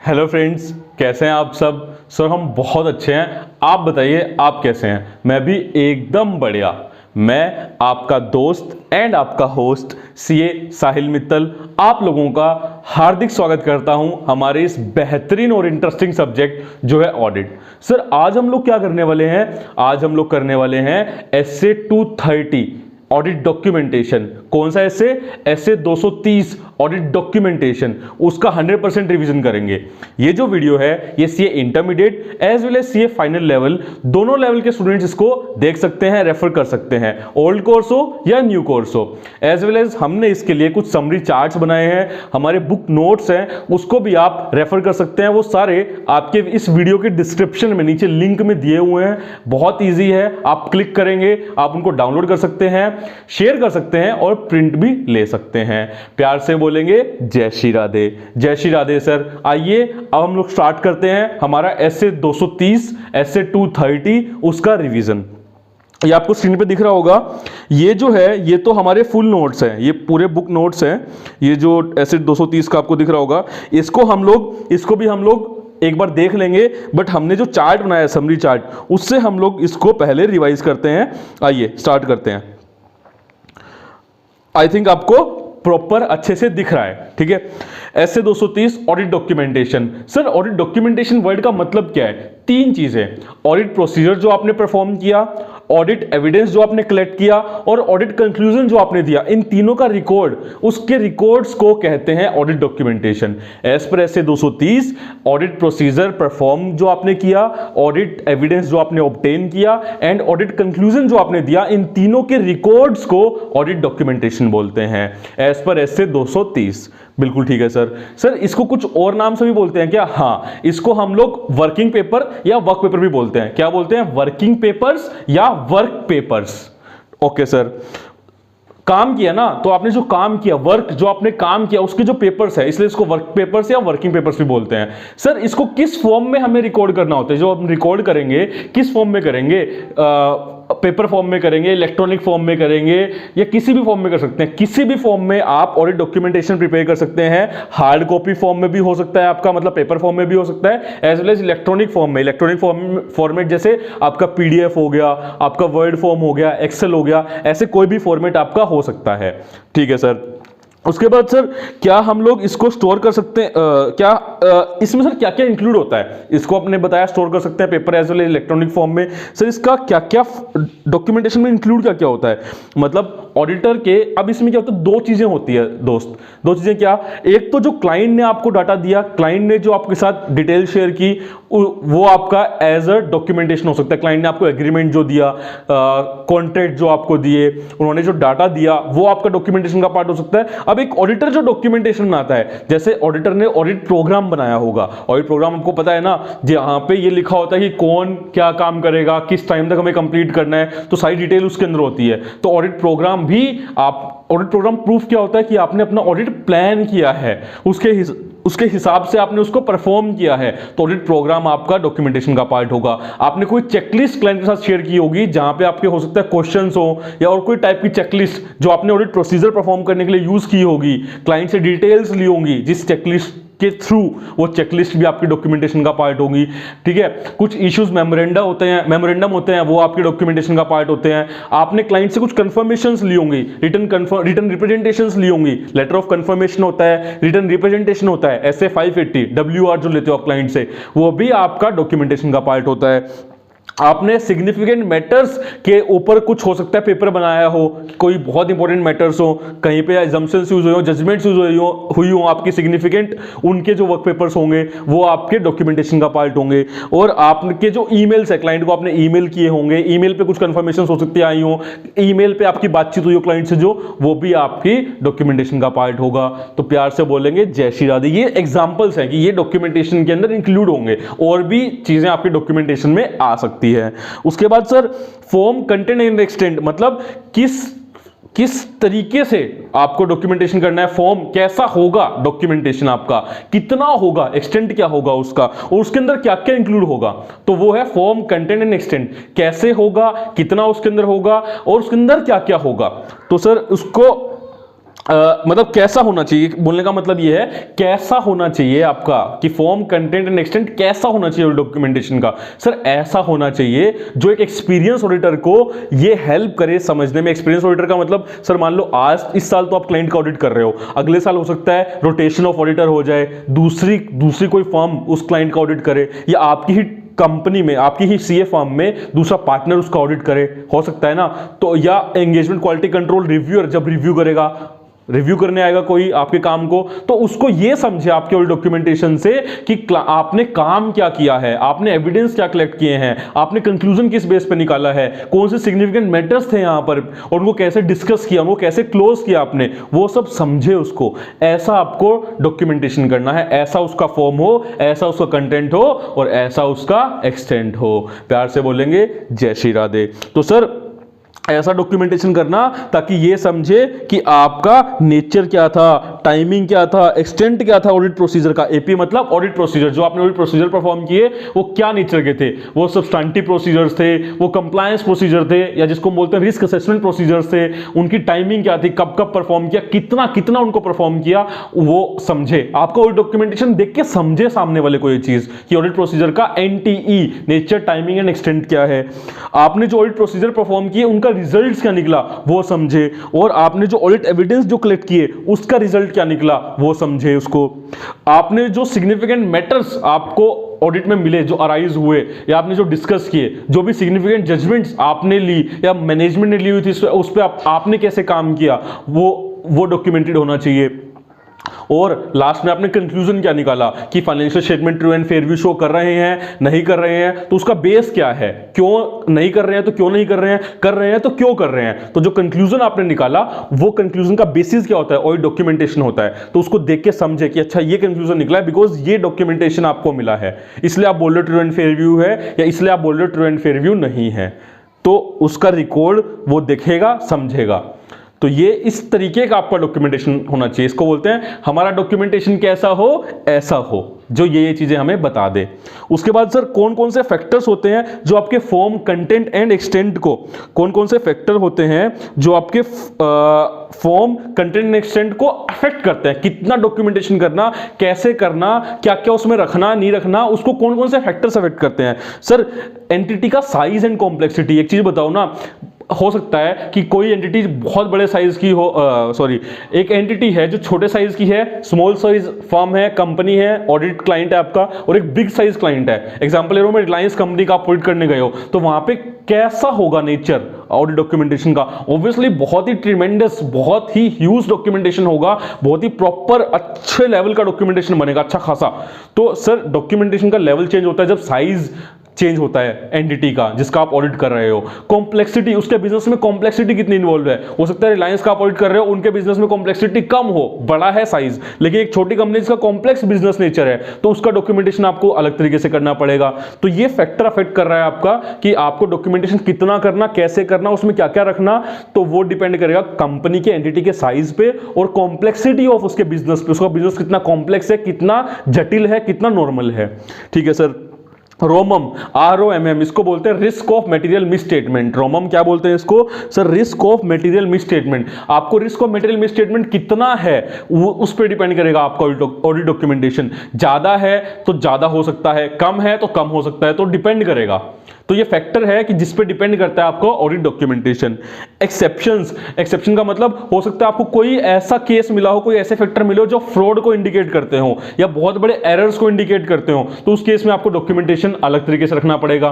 Hello friends, कैसे हैं आप सब। सर हम बहुत अच्छे हैं, आप बताइए आप कैसे हैं। मैं भी एकदम बढ़िया। मैं आपका दोस्त एंड आपका होस्ट सीए साहिल मित्तल आप लोगों का हार्दिक स्वागत करता हूं हमारे इस बेहतरीन और इंटरेस्टिंग सब्जेक्ट जो है ऑडिट। सर आज हम लोग क्या करने वाले हैं, आज हम लोग करने वाले हैं एसए 230 ऑडिट डॉक्यूमेंटेशन। कौन सा एसए? एसए 230 ऑडिट डॉक्यूमेंटेशन, उसका 100% रिवीजन करेंगे। ये जो वीडियो है ये CA intermediate as well as CA final level, दोनों लेवल के स्टूडेंट्स इसको देख सकते हैं, रेफर कर सकते हैं, ओल्ड कोर्स हो या न्यू कोर्स हो। एज वेल एज हमने इसके लिए कुछ समरी चार्ट्स बनाए हैं, हमारे बुक नोट्स हैं, उसको भी आप रेफर कर सकते हैं। वो सारे आपके इस वीडियो के डिस्क्रिप्शन में नीचे लिंक में दिए हुए हैं। बहुत ईजी है, आप क्लिक करेंगे आप उनको डाउनलोड कर सकते हैं, शेयर कर सकते हैं और प्रिंट भी ले सकते हैं। प्यार से बोलेंगे जय श्री राधे। जय श्री राधे। सर आइए अब हम लोग स्टार्ट करते हैं हमारा एसए 230 एसए 230 उसका रिवीजन। ये आपको स्क्रीन पे दिख रहा होगा, ये जो है ये तो हमारे फुल नोट्स हैं, ये पूरे बुक नोट्स हैं। ये जो एसए 230 का आपको दिख रहा होगा, इसको भी हम लोग एक बार देख लेंगे, बट हमने जो चार्ट बनाया है समरी चार्ट, उससे हम लोग इसको पहले रिवाइज करते हैं। आइए स्टार्ट करते हैं। आई थिंक आपको प्रॉपर अच्छे से दिख रहा है, ठीक है। SA 230 audit documentation. Sir audit documentation word का मतलब क्या है? तीन चीजें, ऑडिट प्रोसीजर जो आपने परफॉर्म किया, ऑडिट एविडेंस जो आपने कलेक्ट किया और ऑडिट कंक्लूजन जो आपने दिया, इन तीनों का रिकॉर्ड, उसके रिकॉर्ड्स को कहते हैं ऑडिट डॉक्यूमेंटेशन। एज पर एसए 230 ऑडिट प्रोसीजर परफॉर्म जो आपने किया, ऑडिट एविडेंस जो आपने ऑब्टेन किया एंड ऑडिट कंक्लूजन जो आपने दिया, इन तीनों के रिकॉर्ड्स को ऑडिट डॉक्यूमेंटेशन बोलते हैं एज पर एसए 230। बिल्कुल ठीक है सर। सर इसको कुछ और नाम से भी बोलते हैं क्या? हाँ, इसको हम लोग वर्किंग पेपर या वर्क पेपर भी बोलते हैं। क्या बोलते हैं? वर्किंग पेपर्स या वर्क पेपर्स। ओके सर, काम किया ना, तो आपने जो काम किया, वर्क जो आपने काम किया, उसके जो पेपर्स है, इसलिए इसको वर्क पेपर्स या वर्किंग पेपर्स भी बोलते हैं। सर इसको किस फॉर्म में हमें रिकॉर्ड करना होता है? जो हम रिकॉर्ड करेंगे किस फॉर्म में करेंगे? पेपर फॉर्म में करेंगे, इलेक्ट्रॉनिक फॉर्म में करेंगे, या किसी भी फॉर्म में कर सकते हैं। किसी भी फॉर्म में आप ऑडिट डॉक्यूमेंटेशन प्रिपेयर कर सकते हैं। हार्ड कॉपी फॉर्म में भी हो सकता है आपका, मतलब पेपर फॉर्म में भी हो सकता है, as well as electronic form में। इलेक्ट्रॉनिक फॉर्मेट जैसे आपका पीडीएफ हो गया, आपका वर्ड फॉर्म हो गया, एक्सेल हो गया, ऐसे कोई भी फॉर्मेट आपका हो सकता है, ठीक है सर। उसके बाद सर क्या हम लोग इसको स्टोर कर सकते हैं? इसमें सर क्या क्या इंक्लूड होता है? इसको आपने बताया स्टोर कर सकते हैं paper as well electronic form में। सर इसका क्या क्या डॉक्यूमेंटेशन में इंक्लूड क्या क्या होता है? मतलब ऑडिटर के, अब इसमें क्या होता है, दो चीजें होती है दोस्त। दो चीजें क्या? एक तो जो क्लाइंट ने आपको डाटा दिया, क्लाइंट ने जो आपके साथ डिटेल शेयर की, वो आपका एज अ डॉक्यूमेंटेशन हो सकता है। क्लाइंट ने आपको एग्रीमेंट जो दिया, कॉन्ट्रैक्ट जो आपको दिए, उन्होंने जो डाटा दिया, वो आपका डॉक्यूमेंटेशन का पार्ट हो सकता है। अब एक ऑडिटर जो डॉक्यूमेंटेशन बनाता है, जैसे ऑडिटर ने ऑडिट प्रोग्राम बनाया होगा, ऑडिट प्रोग्राम आपको पता है ना, जहां पे ये लिखा होता है कि कौन क्या काम करेगा, किस टाइम तक हमें कंप्लीट करना है, तो सारी डिटेल उसके अंदर होती है। तो ऑडिट प्रोग्राम भी आप, ऑडिट प्रोग्राम प्रूफ क्या होता है कि आपने अपना ऑडिट प्लान किया है, उसके हिसाब से आपने उसको परफॉर्म किया है, तो ऑडिट प्रोग्राम आपका डॉक्यूमेंटेशन का पार्ट होगा। आपने कोई चेकलिस्ट क्लाइंट के साथ शेयर की होगी, जहां पे आपके हो सकता है क्वेश्चंस हो या और कोई टाइप की चेकलिस्ट जो आपने ऑडिट प्रोसीजर परफॉर्म करने के लिए यूज की होगी, क्लाइंट से डिटेल्स ली होंगी, जिस चेकलिस्ट के थ्रू वो चेकलिस्ट भी आपकी डॉक्यूमेंटेशन का पार्ट होगी, ठीक है। कुछ इश्यूज मेमोरेंडम होते हैं, वो आपके डॉक्यूमेंटेशन का पार्ट होते हैं। आपने क्लाइंट से कुछ कंफर्मेशंस ली होंगी, रिटन रिप्रेजेंटेशंस ली होंगी, लेटर ऑफ कंफर्मेशन होता है, रिटन रिप्रेजेंटेशन होता है, एसए 580 WR जो लेते हो आप क्लाइंट से, वो भी आपका डॉक्यूमेंटेशन का पार्ट होता है। आपने सिग्निफिकेंट मैटर्स के ऊपर कुछ हो सकता है पेपर बनाया हो, कोई बहुत इंपॉर्टेंट मैटर्स हो, कहीं पे एजम्पशंस यूज हुई हो, जजमेंट्स यूज हुई हो आपकी सिग्निफिकेंट, उनके जो वर्क पेपर्स होंगे वो आपके डॉक्यूमेंटेशन का पार्ट होंगे। और आपके जो ईमेल्स है, क्लाइंट को आपने ईमेल किए होंगे, ईमेल पे कुछ कंफर्मेशन हो सकती है आई हो, ईमेल पे आपकी बातचीत हुई हो क्लाइंट से जो, वो भी आपकी डॉक्यूमेंटेशन का पार्ट होगा। तो प्यार से बोलेंगे जय श्री राधे। ये एग्जांपल्स हैं कि ये डॉक्यूमेंटेशन के अंदर इंक्लूड होंगे, और भी चीजें आपके डॉक्यूमेंटेशन में आ सकती है। उसके बाद sir form, content and extent, मतलब किस तरीके से आपको डॉक्यूमेंटेशन करना है, फॉर्म कैसा होगा, डॉक्यूमेंटेशन आपका कितना होगा, एक्सटेंट क्या होगा उसका, और उसके अंदर क्या क्या इंक्लूड होगा। तो वो है फॉर्म, कंटेंट एंड एक्सटेंट, कैसे होगा, कितना उसके अंदर होगा और उसके अंदर क्या क्या होगा। तो सर उसको मतलब कैसा होना चाहिए, बोलने का मतलब ये है कैसा होना चाहिए आपका, कि फॉर्म कंटेंट एंड एक्सटेंट कैसा होना चाहिए डॉक्यूमेंटेशन का। सर ऐसा होना चाहिए जो एक एक्सपीरियंस ऑडिटर को ये हेल्प करे समझने में। एक्सपीरियंस ऑडिटर का मतलब सर मान लो आज इस साल तो आप क्लाइंट का ऑडिट कर रहे हो, अगले साल हो सकता है रोटेशन ऑफ ऑडिटर हो जाए, दूसरी कोई फर्म उस क्लाइंट का ऑडिट करे, या आपकी ही कंपनी में, आपकी ही सीए फर्म में दूसरा पार्टनर उसका ऑडिट करे, हो सकता है ना। तो या एंगेजमेंट क्वालिटी कंट्रोल रिव्यूअर जब रिव्यू करेगा, रिव्यू करने आएगा कोई आपके काम को, तो उसको ये समझे आपके ऑडिट डॉक्यूमेंटेशन से कि आपने काम क्या किया है, आपने एविडेंस क्या कलेक्ट किए हैं, आपने कंक्लूजन किस बेस पे निकाला है, कौन से सिग्निफिकेंट मैटर्स थे यहां पर और उनको कैसे डिस्कस किया, उनको कैसे क्लोज किया आपने, वो सब समझे उसको। ऐसा आपको डॉक्यूमेंटेशन करना है, ऐसा उसका फॉर्म हो, ऐसा उसका कंटेंट हो और ऐसा उसका एक्सटेंट हो। प्यार से बोलेंगे जय श्री राधे। तो सर ऐसा डॉक्यूमेंटेशन करना ताकि ये समझे कि आपका नेचर क्या था, टाइमिंग क्या था, एक्सटेंट क्या था ऑडिट प्रोसीजर का। एपी मतलब ऑडिट प्रोसीजर, जो आपने ऑडिट प्रोसीजर परफॉर्म किए वो क्या नेचर के थे, वो सब्सटैंटिव प्रोसीजर्स थे, वो कंप्लायंस प्रोसीजर थे, या जिसको हम बोलते हैं रिस्क असेसमेंट प्रोसीजर्स थे, उनकी टाइमिंग क्या थी, कब कब परफॉर्म किया, कितना कितना उनको परफॉर्म किया, वो समझे। आपका ऑडिट डॉक्यूमेंटेशन देख के समझे सामने वाले को ये चीज कि ऑडिट प्रोसीजर का एनटीई, नेचर, टाइमिंग एंड एक्सटेंट क्या है। आपने जो ऑडिट प्रोसीजर परफॉर्म किए उनका रिजल्ट्स क्या निकला वो समझे, और आपने जो ऑडिट एविडेंस जो कलेक्ट किए उसका रिजल्ट क्या निकला वो समझे उसको। आपने जो सिग्निफिकेंट मैटर्स आपको ऑडिट में मिले, जो अराइज हुए या आपने जो डिस्कस किए, जो भी सिग्निफिकेंट जजमेंट्स आपने ली या मैनेजमेंट ने ली हुई थी, उस पर आपने कैसे काम किया, वो डॉक्यूमेंटेड होना चाहिए। और लास्ट में आपने कंक्लूजन क्या निकाला कि financial statement true and fair view show कर रहे हैं, नहीं कर रहे हैं, तो उसका बेस क्या है, क्यों नहीं कर रहे हैं तो क्यों नहीं कर रहे हैं, कर रहे हैं तो क्यों कर रहे हैं। तो जो कंक्लूजन आपने निकाला वो कंक्लूजन का बेसिस क्या होता है, ऑडिट डॉक्यूमेंटेशन होता है। तो उसको देख के समझे कि अच्छा ये कंक्लूजन निकला है बिकॉज ये डॉक्यूमेंटेशन आपको मिला है, इसलिए आप बोल रहे हो ट्रू एंड फेयर व्यू है, या इसलिए आप बोल रहे हो ट्रू एंड फेयर व्यू नहीं है। तो उसका रिकॉर्ड वो देखेगा, समझेगा। तो ये इस तरीके का आपका डॉक्यूमेंटेशन होना चाहिए। इसको बोलते हैं हमारा डॉक्यूमेंटेशन कैसा हो, ऐसा हो, जो ये चीजें हमें बता दे। उसके बाद सर कौन कौन से फैक्टर्स होते हैं जो आपके फॉर्म कंटेंट एंड एक्सटेंट को, कौन कौन से फैक्टर होते हैं जो आपके फॉर्म कंटेंट एंड एक्सटेंट को अफेक्ट करते हैं, कितना डॉक्यूमेंटेशन करना, कैसे करना, क्या क्या उसमें रखना नहीं रखना, उसको कौन कौन से फैक्टर्स अफेक्ट करते हैं। सर एंटिटी का साइज एंड कॉम्प्लेक्सिटी, एक चीज बताओ ना, हो सकता है कि कोई एंटिटी बहुत बड़े साइज की हो, एक एंटिटी है जो छोटे साइज की है, स्मॉल साइज फर्म है, कंपनी है, ऑडिट क्लाइंट है आपका, और एक बिग साइज क्लाइंट है। एग्जांपल ले रहा हूं मैं, रिलायंस कंपनी का आप ऑडिट करने गए हो, तो वहां पे कैसा होगा नेचर ऑडिट डॉक्यूमेंटेशन का। ऑब्वियसली बहुत ही ट्रिमेंडस, बहुत ही ह्यूज डॉक्यूमेंटेशन होगा, बहुत ही प्रॉपर अच्छे लेवल का डॉक्यूमेंटेशन बनेगा, अच्छा खासा। तो सर डॉक्यूमेंटेशन का लेवल चेंज होता है जब साइज चेंज होता है एंटिटी का जिसका आप ऑडिट कर रहे हो। कॉम्प्लेक्सिटी, उसके बिजनेस में कॉम्प्लेक्सिटी कितनी इन्वॉल्व है, हो सकता है रिलायंस का आप ऑडिट कर रहे हो, उनके बिजनेस में कॉम्प्लेक्सिटी कम हो, बड़ा है साइज, लेकिन एक छोटी कंपनी जिसका कॉम्प्लेक्स बिजनेस नेचर है, तो उसका डॉक्यूमेंटेशन आपको अलग तरीके से करना पड़ेगा। तो ये फैक्टर अफेक्ट कर रहा है आपका कि आपको डॉक्यूमेंटेशन कितना करना, कैसे करना, उसमें क्या क्या रखना, तो वो डिपेंड करेगा कंपनी के एंटिटी के साइज पे और कॉम्प्लेक्सिटी ऑफ उसके बिजनेस पे, उसका बिजनेस कितना कॉम्प्लेक्स है, कितना जटिल है, कितना नॉर्मल है। ठीक है सर। रोमम, ROMM, इसको बोलते हैं रिस्क ऑफ मटेरियल मिसस्टेटमेंट। रोमम क्या बोलते हैं इसको sir, risk of material misstatement. आपको रिस्क ऑफ मटेरियल मिसस्टेटमेंट कितना है वो उस पर डिपेंड करेगा आपका ऑडिट डॉक्यूमेंटेशन। ज्यादा है तो ज्यादा हो सकता है, कम है तो कम हो सकता है, तो डिपेंड करेगा। तो ये फैक्टर है कि जिस पे डिपेंड करता है आपको ऑडिट डॉक्यूमेंटेशन। एक्सेप्शंस, एक्सेप्शन का मतलब हो सकता है आपको कोई ऐसा केस मिला हो, कोई ऐसे फैक्टर मिले हो जो फ्रॉड को इंडिकेट करते हो या बहुत बड़े एरर्स को इंडिकेट करते हो, तो उस केस में आपको डॉक्यूमेंटेशन अलग तरीके से रखना पड़ेगा।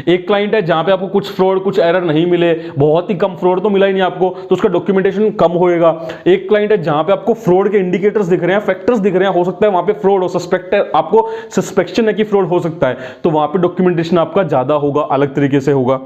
एक क्लाइंट है जहां पे आपको कुछ फ्रॉड, कुछ एरर नहीं मिले, बहुत ही कम फ्रॉड तो मिला ही नहीं आपको, तो उसका डॉक्यूमेंटेशन कम होएगा। एक क्लाइंट है जहां पे आपको फ्रॉड के इंडिकेटर्स दिख रहे हैं, फैक्टर्स दिख रहे हैं, हो सकता है वहां पे फ्रॉड हो, आपको सस्पेक्शन है कि फ्रॉड हो सकता है, तो वहां पे डॉक्यूमेंटेशन आपका ज्यादा होगा, अलग तरीके से होगा।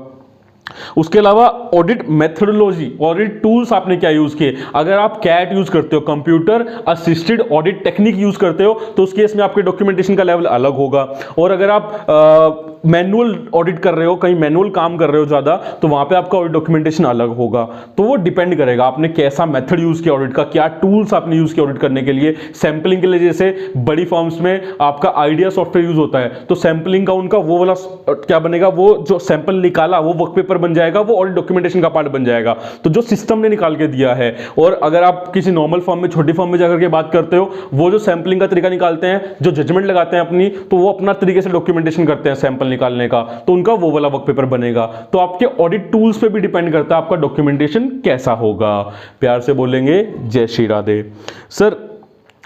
उसके अलावा ऑडिट मेथोडोलॉजी, ऑडिट टूल्स आपने क्या यूज किए। अगर आप कैट यूज करते हो, computer assisted audit technique use करते हो, तो उस केस में आपके डॉक्यूमेंटेशन का लेवल अलग होगा। और अगर आप मैनुअल ऑडिट कर रहे हो, कहीं मैनुअल काम कर रहे हो ज्यादा, तो वहां पे आपका ऑडिट डॉक्यूमेंटेशन अलग होगा। तो वो डिपेंड करेगा आपने कैसा मेथड यूज किया ऑडिट का, क्या टूल्स आपने यूज किया ऑडिट करने के लिए। सैंपलिंग के लिए जैसे बड़ी फर्म्स में आपका आइडिया सॉफ्टवेयर यूज होता है, तो सैंपलिंग का उनका वो वाला क्या बनेगा, वो जो सैंपल निकाला वो वर्क पेपर पेपर बन जाएगा, वो ऑडिट डॉक्यूमेंटेशन का पार्ट बन जाएगा। तो जो सिस्टम ने निकाल के दिया है, और अगर आप किसी नॉर्मल फॉर्म में, छोटी फॉर्म में जाकर के बात करते हो, वो जो सैंपलिंग का तरीका निकालते हैं, जो जजमेंट लगाते हैं अपनी, तो वो अपना तरीके से डॉक्यूमेंटेशन करते हैं सैंपल निकालने का, तो उनका वो वाला वर्क पेपर बनेगा। तो आपके ऑडिट टूल्स पे भी डिपेंड करता है आपका डॉक्यूमेंटेशन कैसा होगा। प्यार से बोलेंगे जय श्री राधे। सर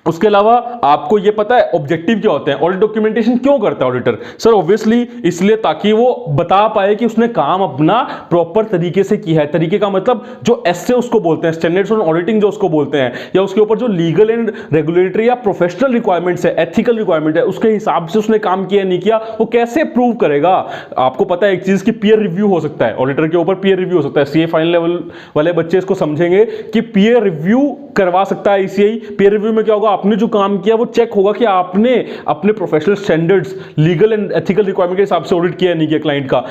उसके अलावा आपको ये पता है ऑब्जेक्टिव क्या होते हैं, ऑडिट डॉक्यूमेंटेशन क्यों करता है ऑडिटर? सर ऑब्वियसली इसलिए ताकि वो बता पाए कि उसने काम अपना प्रॉपर तरीके से किया है। तरीके का मतलब जो एसए उसको बोलते हैं, स्टैंडर्ड्स ऑन ऑडिटिंग जो उसको बोलते हैं, या उसके ऊपर जो लीगल एंड रेगुलेटरी या प्रोफेशनल रिक्वायरमेंट्स है, एथिकल रिक्वायरमेंट है, उसके हिसाब से उसने काम किया नहीं किया, वो कैसे प्रूव करेगा? आपको पता है एक चीज की पीयर रिव्यू हो सकता है, ऑडिटर के ऊपर पीयर रिव्यू हो सकता है। सीए फाइनल लेवल वाले बच्चे इसको समझेंगे कि पीयर रिव्यू करवा सकता है ईसीआई। पीयर रिव्यू में क्या होगा, आपने जो काम किया वो चेक होगा कि आपने अपने professional standards, legal and ethical requirement के हिसाब से ऑडिट किया नहीं किया क्लाइंट का।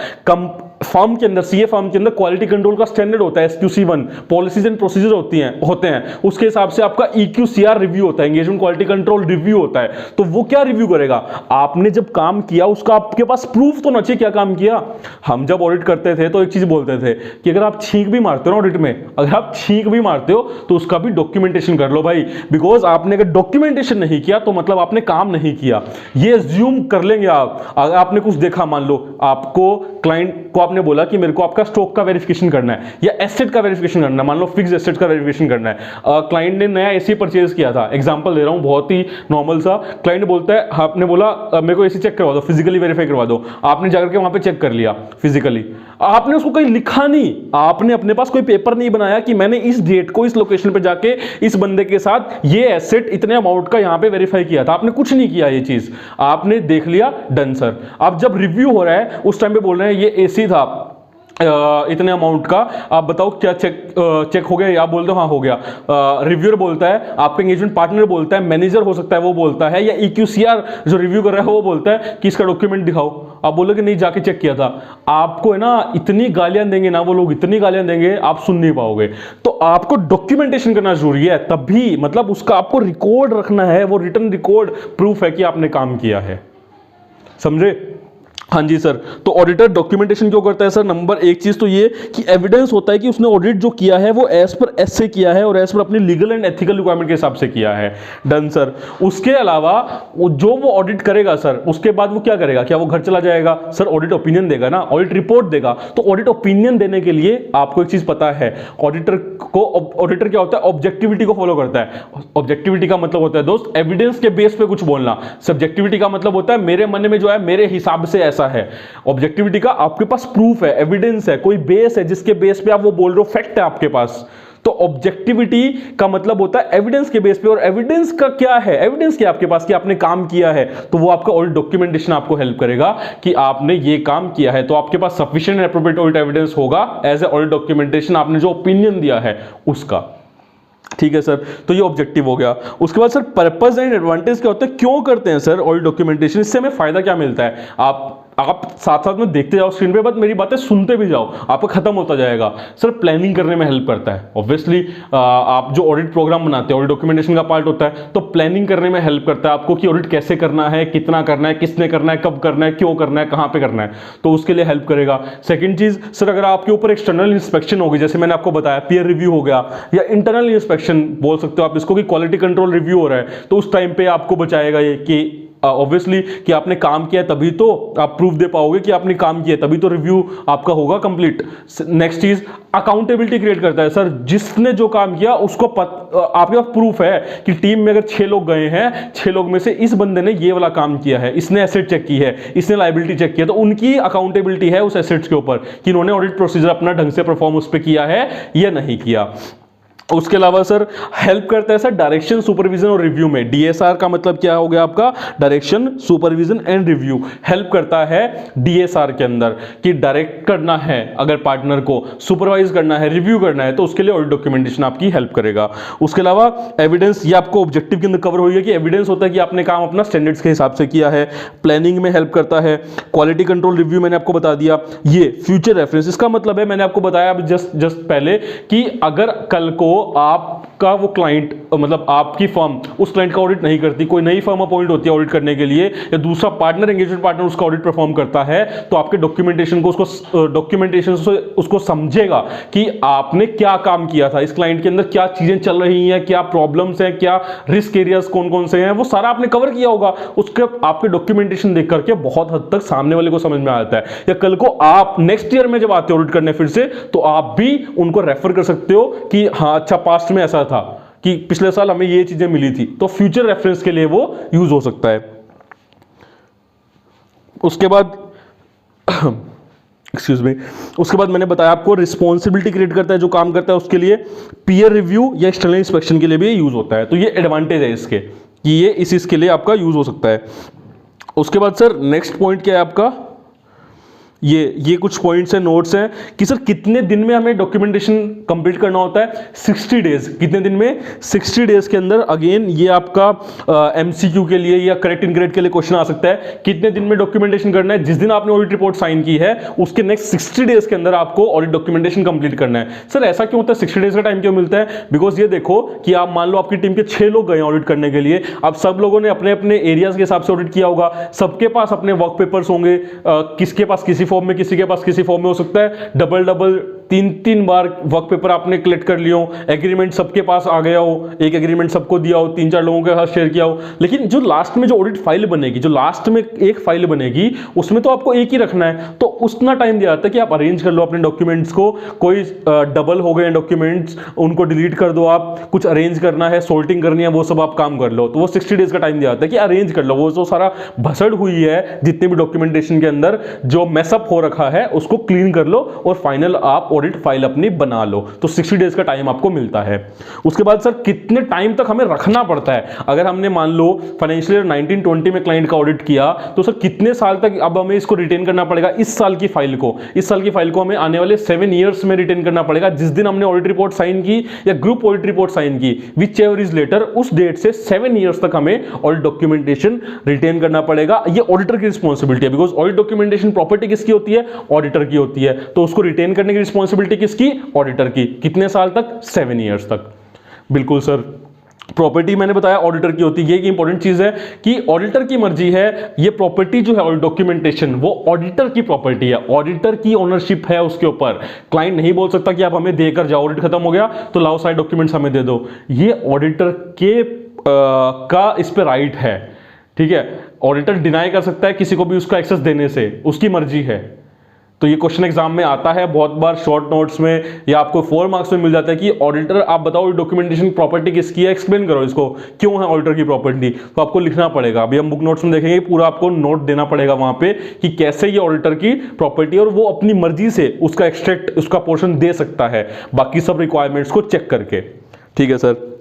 फॉर्म के अंदर, सीए फॉर्म के अंदर क्वालिटी कंट्रोल का स्टैंडर्ड होता है, SQC1, पॉलिसीज एंड प्रोसीजर होते हैं, उसके हिसाब से आपका EQCR रिव्यू होता है, एंगेजमेंट क्वालिटी कंट्रोल रिव्यू होता है। तो वो क्या रिव्यू करेगा? आपने जब काम किया उसका आपके पास प्रूफ तो ना चाहिए क्या काम किया। हम जब ऑडिट करते थे तो एक चीज बोलते थे कि अगर आप छींक भी मारते हो ना ऑडिट में, अगर आप छींक भी मारते हो तो उसका भी डॉक्यूमेंटेशन कर लो भाई, बिकॉज आपने अगर डॉक्यूमेंटेशन नहीं किया तो मतलब आपने काम नहीं किया। ये अज्यूम कर लेंगे आप। अगर आपने कुछ देखा, मान लो आपको क्लाइंट को आपने बोला कि मेरे को आपका स्टॉक का वेरिफिकेशन करना है या एसेट का वेरिफिकेशन करना है, मान लो फिक्स एसेट का वेरिफिकेशन करना है। क्लाइंट ने नया एसी परचेज किया था, एग्जांपल दे रहा हूं बहुत ही नॉर्मल सा। क्लाइंट बोलता है, आपने बोला मेरे को एसी चेक करवा दो, फिजिकली वेरीफाई करवा दो। आपने जाकर के वहां पे चेक कर लिया फिजिकली, आपने उसको कहीं लिखा नहीं, आपने अपने पास कोई पेपर नहीं बनाया कि मैंने इस डेट को इस लोकेशन पे जाके इस बंदे के साथ ये एसेट इतने अमाउंट का यहां पे वेरीफाई किया था। आपने कुछ नहीं किया, ये चीज आपने देख लिया, डन सर। अब जब रिव्यू हो रहा है उस टाइम पे बोल रहे हैं ये एसी था इतने अमाउंट का, आप बताओ क्या चेक हो गया? या आप बोलते हो हाँ हो गया। रिव्यूअर बोलता है, आपका एंगेजमेंट पार्टनर बोलता है, मैनेजर हो सकता है वो बोलता है, या EQCR जो रिव्यू कर रहा है वो बोलता है कि इसका डॉक्यूमेंट दिखाओ। आप बोलोगे नहीं जाके चेक किया था। आपको है ना इतनी गालियां देंगे ना वो लोग, इतनी गालियां देंगे आप सुन नहीं पाओगे। तो आपको डॉक्यूमेंटेशन करना जरूरी है, तभी मतलब उसका आपको रिकॉर्ड रखना है, वो रिटन रिकॉर्ड प्रूफ है कि आपने काम किया है। समझे? हाँ जी सर। तो ऑडिटर डॉक्यूमेंटेशन क्यों करता है सर? नंबर एक चीज तो ये कि एविडेंस होता है कि उसने ऑडिट जो किया है वो एज पर एसए किया है और एज पर अपनी लीगल एंड एथिकल रिक्वायरमेंट के हिसाब से किया है। Done sir. उसके अलावा वो ऑडिट करेगा सर, उसके बाद वो क्या करेगा? क्या वो घर चला जाएगा? सर ऑडिट ओपिनियन देगा ना, ऑडिट रिपोर्ट देगा। तो ऑडिट ओपिनियन देने के लिए आपको एक चीज पता है, ऑडिटर क्या होता है? ऑब्जेक्टिविटी को फॉलो करता है। ऑब्जेक्टिविटी का मतलब होता है दोस्त एविडेंस के बेस पे कुछ बोलना। सब्जेक्टिविटी का मतलब होता है मेरे मन में जो है मेरे हिसाब से ऐसा है। ऑब्जेक्टिविटी का आपके पास प्रूफ है, एविडेंस है, कोई बेस है जिसके बेस पे आप वो बोल रहे हो, फैक्ट है आपके पास। तो ऑब्जेक्टिविटी का मतलब होता है एविडेंस के बेस पे। और एविडेंस का क्या है? एविडेंस क्या आपके पास कि आपने काम किया है, तो वो आपका ऑडिट डॉक्यूमेंटेशन आपको हेल्प करेगा कि आपने ये काम किया है। तो आपके पास sufficient and appropriate audit evidence होगा एज ए ऑडिट डॉक्यूमेंटेशन, आपने जो ओपिनियन दिया है उसका। ठीक है सर। तो ये ऑब्जेक्टिव हो गया। उसके बाद सर पर्पस एंड एडवांटेज क्या होता है, क्यों करते हैं सर ऑडिट डॉक्यूमेंटेशन? इससे हमें फायदा क्या मिलता है? आप साथ साथ में देखते जाओ स्क्रीन पे, बस मेरी बातें सुनते भी जाओ, आपका खत्म होता जाएगा। सर प्लानिंग करने में हेल्प करता है। ऑब्वियसली आप जो ऑडिट प्रोग्राम बनाते हैं, ऑडिट डॉक्यूमेंटेशन का पार्ट होता है, तो प्लानिंग करने में हेल्प करता है आपको कि ऑडिट कैसे करना है, कितना करना है, किसने करना है, कब करना है, क्यों करना है, कहां पे करना है, तो उसके लिए हेल्प करेगा। सेकंड चीज सर, अगर आपके ऊपर एक्सटर्नल इंस्पेक्शन होगी, जैसे मैंने आपको बताया पीयर रिव्यू हो गया, या इंटरनल इंस्पेक्शन बोल सकते हो आप इसको, कि क्वालिटी कंट्रोल रिव्यू हो रहा है, तो उस टाइम पे आपको बचाएगा ये कि ऑब्वियसली कि आपने काम किया तभी तो आप प्रूफ दे पाओगे कि आपने काम किया, तभी तो रिव्यू आपका होगा कंप्लीट। नेक्स्ट चीज अकाउंटेबिलिटी क्रिएट करता है सर, जिसने जो काम किया उसको आपके पास प्रूफ है कि टीम में अगर 6 लोग गए हैं, 6 लोग में से इस बंदे ने ये वाला काम किया है, इसने एसेट चेक की है, इसने लायबिलिटी चेक किया, तो उनकी अकाउंटेबिलिटी है उस एसेट्स के ऊपर कि इन्होंने ऑडिट प्रोसीजर अपना ढंग से परफॉर्म उस पर किया है या नहीं किया। उसके अलावा सर हेल्प करता है सर डायरेक्शन, सुपरविजन और रिव्यू में। डीएसआर का मतलब क्या हो गया आपका? Direction, supervision and review. Help करता है डीएसआर के अंदर कि डायरेक्ट करना है अगर पार्टनर को, सुपरवाइज करना है, रिव्यू करना है, तो उसके लिए ऑडिट डॉक्यूमेंटेशन आपकी हेल्प करेगा। उसके अलावा एविडेंस, ये आपको ऑब्जेक्टिव के अंदर कवर हो गया कि एविडेंस होता है कि आपने काम अपना स्टैंडर्ड्स के हिसाब से किया है। प्लानिंग में हेल्प करता है। क्वालिटी कंट्रोल रिव्यू मैंने आपको बता दिया। ये फ्यूचर रेफरेंस, इसका मतलब है मैंने आपको बताया जस्ट पहले कि अगर कल को आप आपका वो क्लाइंट मतलब आपकी फर्म उस क्लाइंट का ऑडिट नहीं करती, कोई नई फर्म अपॉइंट होती है ऑडिट करने के लिए, या दूसरा पार्टनर एंगेजमेंट पार्टनर उसका ऑडिट परफॉर्म करता है, तो आपके डॉक्यूमेंटेशन को उसको समझेगा कि आपने क्या काम किया था, इस क्लाइंट के अंदर क्या चीजें चल रही हैं, क्या प्रॉब्लम्स हैं, क्या रिस्क एरियाज कौन कौन से हैं, वो सारा आपने कवर किया होगा। उसके आपके डॉक्यूमेंटेशन देख करके बहुत हद तक सामने वाले को समझ में आता है, या कल को आप नेक्स्ट ईयर में जब आते हो ऑडिट करने फिर से, तो आप भी उनको रेफर कर सकते हो कि हाँ अच्छा पास्ट में ऐसा था कि पिछले साल हमें ये चीजें मिली थी, तो फ्यूचर रेफरेंस के लिए वो यूज हो सकता है। उसके बाद एक्सक्यूज मी, उसके बाद मैंने बताया आपको रिस्पॉन्सिबिलिटी क्रिएट करता है जो काम करता है उसके लिए, पीयर रिव्यू या एक्सटर्नल इंस्पेक्शन के लिए भी यूज होता है। तो ये एडवांटेज है इसके कि ये इस इसके लिए आपका यूज हो सकता है। उसके बाद सर नेक्स्ट पॉइंट क्या है आपका, ये कुछ पॉइंट्स हैं, नोट्स हैं कि सर कितने दिन में हमें डॉक्यूमेंटेशन कंप्लीट करना होता है। 60 डेज। कितने दिन में? 60 डेज के अंदर। अगेन ये आपका एमसीक्यू के लिए या करेक्ट इनकरेक्ट के लिए क्वेश्चन आ सकता है, कितने दिन में डॉक्यूमेंटेशन करना है। जिस दिन आपने ऑडिट रिपोर्ट साइन की है उसके नेक्स्ट 60 डेज के अंदर आपको ऑडिट डॉक्यूमेंटेशन कंप्लीट करना है। सर ऐसा क्यों होता है, 60 डेज का टाइम क्यों मिलता है? बिकॉज ये देखो कि आप मान लो आपकी टीम के 6 लोग गए ऑडिट करने के लिए, अब सब लोगों ने अपने अपने एरियाज के हिसाब से ऑडिट किया होगा, सबके पास अपने वर्क पेपर्स होंगे, किसके पास किसी फॉर्म में, किसी के पास किसी फॉर्म में हो सकता है डबल 3 बार वर्क पेपर आपने कलेक्ट कर लियो, एग्रीमेंट सबके पास आ गया हो, एक एग्रीमेंट सबको दिया हो, 3-4 लोगों के साथ शेयर किया हो, लेकिन जो लास्ट में जो ऑडिट फाइल बनेगी, जो लास्ट में एक फाइल बनेगी उसमें तो आपको एक ही रखना है, तो उतना टाइम दिया जाता है कि आप अरेंज कर लो अपने डॉक्यूमेंट्स को। कोई डबल हो गए डॉक्यूमेंट्स उनको डिलीट कर दो, आप कुछ अरेंज करना है, सोल्टिंग करनी है, वो सब आप काम कर लो, तो वो 60 डेज का टाइम दिया जाता है कि अरेंज कर लो, वो जो सारा भसड़ हुई है जितने भी डॉक्यूमेंटेशन के अंदर जो मैसअप हो रखा है उसको क्लीन कर लो और फाइनल आप ऑडिट फाइल अपनी बना लो। तो 60 डेज का टाइम आपको मिलता है। उसके बाद सर कितने टाइम तक हमें रखना पड़ता है, अगर हमने मान लो फाइनेंशियल ईयर 19-20 में क्लाइंट का ऑडिट किया, तो सर कितने साल तक अब हमें इसको रिटेन करना पड़ेगा, इस साल की फाइल को, इस साल की फाइल को हमें आने वाले 7 ईयर्स में रिटेन करना पड़ेगा। जिस दिन हमने ऑडिट रिपोर्ट साइन की या ग्रुप ऑडिट रिपोर्ट साइन की, विच एवर इज लेटर, उस डेट से 7 ईयर्स तक हमें ऑडिट डॉक्यूमेंटेशन रिटेन करना पड़ेगा। ये ऑडिटर की रिस्पॉन्सिबिलिटी है, बिकॉज ऑडिट डॉक्यूमेंटेशन प्रॉपर्टी किसकी होती है, ऑडिटर की होती है, तो उसको रिटेन करने की रिस्पॉन्सिबिलिटी किसकी, ऑडिटर की। कितने साल तक, 7 ईयर्स तक। बिल्कुल सर, प्रॉपर्टी मैंने बताया ऑडिटर की होती है। ये एक इंपॉर्टेंट चीज है कि ऑडिटर की मर्जी है, ये प्रॉपर्टी जो है डॉक्यूमेंटेशन वो ऑडिटर की प्रॉपर्टी है, ऑडिटर की ओनरशिप है उसके ऊपर। क्लाइंट नहीं बोल सकता कि आप हमें देकर जाओ, ऑडिट खत्म हो गया तो लाओ सारे डॉक्यूमेंट्स हमें दे दो। ये ऑडिटर के का इस पे राइट है, ठीक है। ऑडिटर डिनाई कर सकता है किसी को भी उसका एक्सेस देने से, उसकी मर्जी है। तो ये क्वेश्चन एग्जाम में आता है बहुत बार, शॉर्ट नोट्स में या आपको 4 मार्क्स में मिल जाता है कि ऑडिटर आप बताओ डॉक्यूमेंटेशन प्रॉपर्टी किसकी है, एक्सप्लेन करो इसको, क्यों है ऑडिटर की प्रॉपर्टी। तो आपको लिखना पड़ेगा, अभी हम बुक नोट्स में देखेंगे, पूरा आपको नोट देना पड़ेगा वहां पे कि कैसे ये ऑडिटर की प्रॉपर्टी और वो अपनी मर्जी से उसका एक्सट्रैक्ट, उसका पोर्शन दे सकता है, बाकी सब रिक्वायरमेंट्स को चेक करके। ठीक है सर।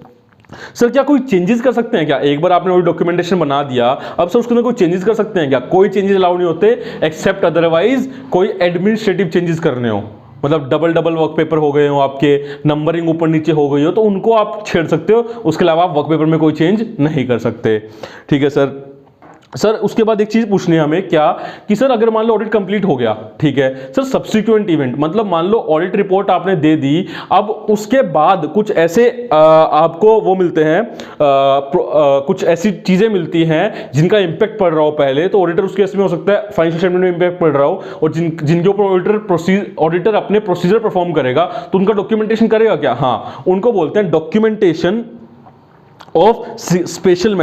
सर क्या कोई चेंजेस कर सकते हैं क्या, एक बार आपने डॉक्यूमेंटेशन बना दिया, अब सर उसके अंदर कोई चेंजेस कर सकते हैं क्या? कोई चेंजेस अलाउ नहीं होते एक्सेप्ट अदरवाइज कोई एडमिनिस्ट्रेटिव चेंजेस करने हो, मतलब डबल वर्क पेपर हो गए हो आपके, नंबरिंग ऊपर नीचे हो गई हो, तो उनको आप छेड़ सकते हो, उसके अलावा आप वर्क पेपर में कोई चेंज नहीं कर सकते। ठीक है सर। सर उसके बाद एक चीज पूछनी है हमें क्या कि सर अगर मान लो ऑडिट कंप्लीट हो गया, ठीक है सर, सब्सिक्वेंट इवेंट मतलब मान लो ऑडिट रिपोर्ट आपने दे दी, अब उसके बाद कुछ ऐसे आपको वो मिलते हैं, कुछ ऐसी चीजें मिलती हैं जिनका इंपैक्ट पड़ रहा हो पहले, तो ऑडिटर उस केस में हो सकता है फाइनेंशियल स्टेटमेंट में इंपैक्ट पड़ रहा हो, और जिनके ऊपर ऑडिटर अपने प्रोसीजर परफॉर्म करेगा, तो उनका डॉक्यूमेंटेशन करेगा क्या? हाँ, उनको बोलते हैं डॉक्यूमेंटेशन ऑफ स्पेशल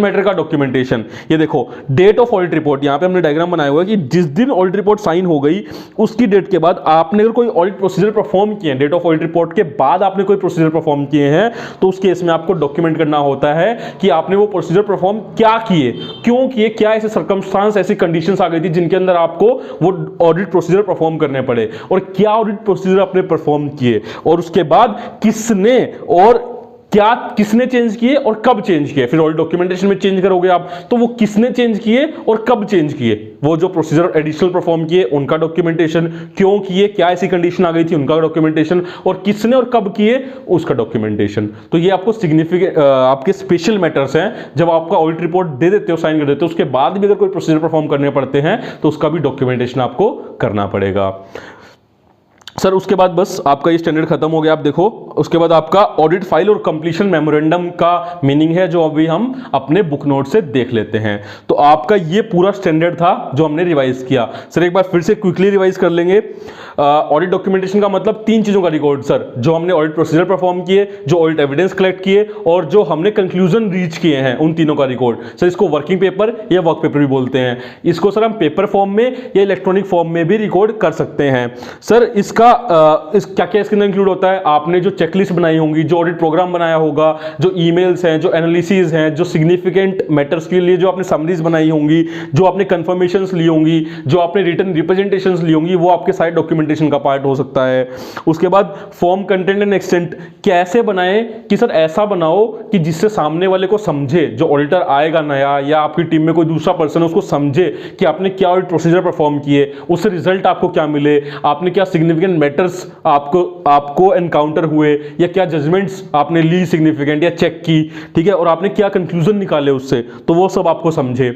मैटर का डॉक्यूमेंटेशन। ये देखो डेट ऑफ ऑडिट रिपोर्ट, यहां पे हमने डायग्राम बनाया हुआ है कि जिस दिन ऑडिट रिपोर्ट साइन हो गई उसकी डेट के बाद आपने अगर कोई ऑडिट प्रोसीजर परफॉर्म किए हैं, डेट ऑफ ऑडिट रिपोर्ट के बाद आपने कोई प्रोसीजर परफॉर्म किए हैं, तो उस केस में आपको डॉक्यूमेंट करना होता है कि आपने वो प्रोसीजर परफॉर्म क्या किए, क्यों किए, क्या ऐसे सर्कमस्टांस, ऐसी कंडीशंस आ गई थी जिनके अंदर आपको वो ऑडिट प्रोसीजर परफॉर्म करने पड़े, और क्या ऑडिट प्रोसीजर आपने परफॉर्म किए, और उसके बाद किसने और क्या किसने चेंज किए और कब चेंज किए। फिर ऑडिट डॉक्यूमेंटेशन में चेंज करोगे आप, तो वो किसने चेंज किए और कब चेंज किए, वो जो प्रोसीजर एडिशनल परफॉर्म किए उनका डॉक्यूमेंटेशन, क्यों किए, क्या ऐसी कंडीशन आ गई थी उनका डॉक्यूमेंटेशन, और किसने और कब किए उसका डॉक्यूमेंटेशन। तो ये आपको सिग्निफिकेंट आपके स्पेशल मैटर्स हैं, जब आपका ऑडिट रिपोर्ट दे देते हो, साइन कर देते हो, उसके बाद भी अगर कोई प्रोसीजर परफॉर्म करने पड़ते हैं तो उसका भी डॉक्यूमेंटेशन आपको करना पड़ेगा। सर उसके बाद बस आपका ये स्टैंडर्ड खत्म हो गया। आप देखो उसके बाद आपका ऑडिट फाइल और कंप्लीशन मेमोरेंडम का मीनिंग है जो अभी हम अपने बुक नोट से देख लेते हैं। तो आपका ये पूरा स्टैंडर्ड था जो हमने रिवाइज किया। सर एक बार फिर से क्विकली रिवाइज कर लेंगे। ऑडिट डॉक्यूमेंटेशन का मतलब 3 चीजों का रिकॉर्ड सर, जो हमने ऑडिट प्रोसीजर परफॉर्म किए, जो ऑडिट एविडेंस कलेक्ट किए और जो हमने कंक्लूजन रीच किए हैं, उन तीनों का रिकॉर्ड। सर इसको वर्किंग पेपर या वर्क पेपर भी बोलते हैं। इसको सर हम पेपर फॉर्म में या इलेक्ट्रॉनिक फॉर्म में भी रिकॉर्ड कर सकते हैं। सर इसका क्या क्या इसके अंदर इंक्लूड होता है? आपने जो चेकलिस्ट बनाई होंगी, जो ऑडिट प्रोग्राम बनाया होगा, जो ईमेल्स हैं, जो एनालिसिस हैं, जो सिग्निफिकेंट मैटर्स के लिए जो आपने समरीज बनाई होंगी, जो आपने कंफर्मेशंस ली होंगी, जो आपने रिटर्न रिप्रेजेंटेशंस ली होंगी, वो आपके साइड डॉक्यूमेंटेशन का पार्ट हो सकता है। उसके बाद फॉर्म कंटेंट एंड एक्सटेंट कैसे बनाएं कि सर ऐसा बनाओ कि जिससे सामने वाले को समझे, जो ऑडिटर आएगा नया या आपकी टीम में कोई दूसरा पर्सन है उसको समझे कि आपने क्या ऑडिट प्रोसीजर परफॉर्म किए, उससे रिजल्ट आपको क्या मिले, आपने क्या सिग्निफिकेंट मैटर्स आपको एनकाउंटर हुए या क्या जजमेंट्स आपने ली सिग्निफिकेंट या चेक की, ठीक है, और आपने क्या कंक्लूजन निकाले उससे, तो वो सब आपको समझे।